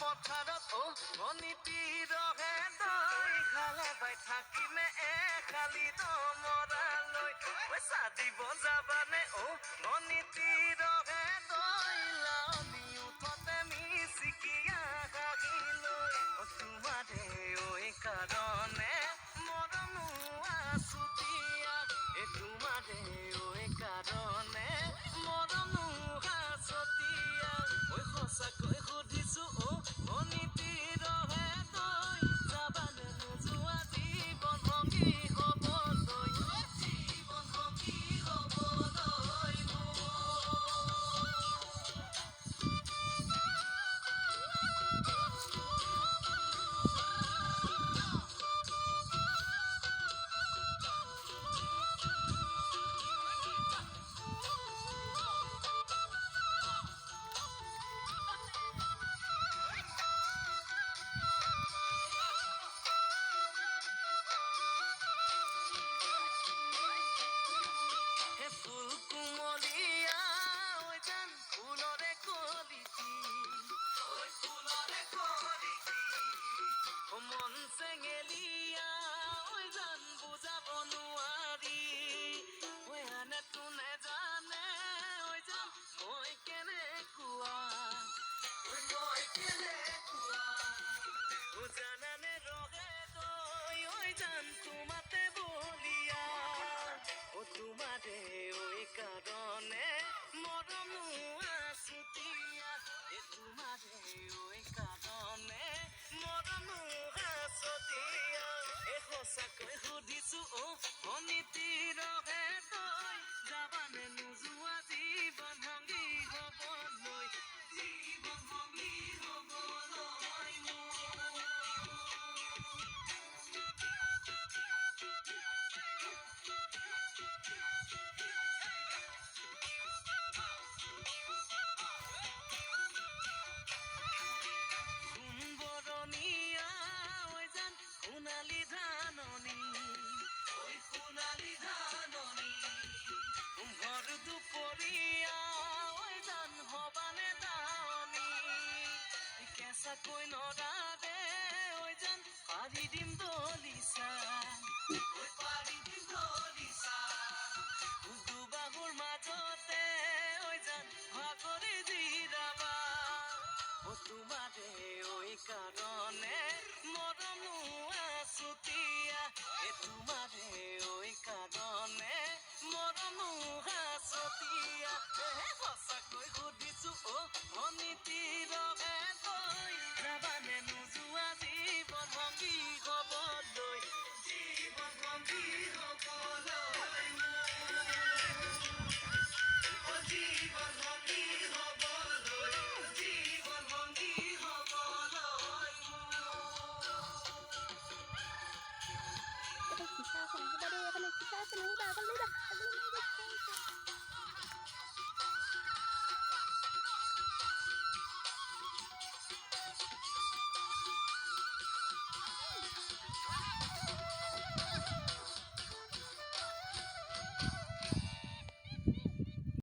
পথাৰত অনিতি ৰহে দৈ খালে বাই থাকিমে খালি দমৰালৈ পইচা দিব যাবানে অনিতি ৰহে দৈ লাউনি উঠতে মিচিকিয়া গাগিলৈ তোমাৰে কাৰণে মৰমো আছুতীয়া তোমাৰে কাৰণে মৰমো আছতীয়া সঁচাকৈ সুধিছো অনিতি ৰহে তই যাবানে নোযোৱা জীৱন সংগী হ'বলৈ জীৱন সংগী হ'বলৈ মন চেঙেলিয়া ঐ জান বুজাব নোৱাৰি ঐ আনে তোনে জানে ঐ জান মই কেনেকুৱা জানানে ৰহে তই ঐ জান তোমাতে বলিয়া তোমাৰে কাৰণে মৰমো আছুতীয়া তোমাৰে কাৰণে মৰমো আছতীয়া সঁচাকৈ সুধিছো অনিতি ৰহে তই যাবানে নোযোৱা জীৱন সংগী হ'বলৈ জীৱন সংগী হ'বলৈ বৰণীয়া ঐ জান সোণালী ধাননি ভৰ দুপৰীয়া ঐ জান হবানে দাৱনী কেঁচাকৈ নৰাৰে ঐ জান পাৰি দিম দলিচা দুবাহুৰ মাজতে ঐ জান ভাগৰি জিৰাবা তোমাৰে কাৰণে মৰমো আছুতীয়া তোমাৰে কাৰণে মৰমো আছতীয়া সঁচাকৈ সুধিছো অনিতি ৰহে তই যাবানে নোযোৱা জীৱন সংগী হ'বলৈ জীৱন সংগী হ'বলৈ জীৱন সংগী হ'বলৈ জীৱন সংগী হ'বলৈ Kita kisah sama kita deh, kita kisah sama kita,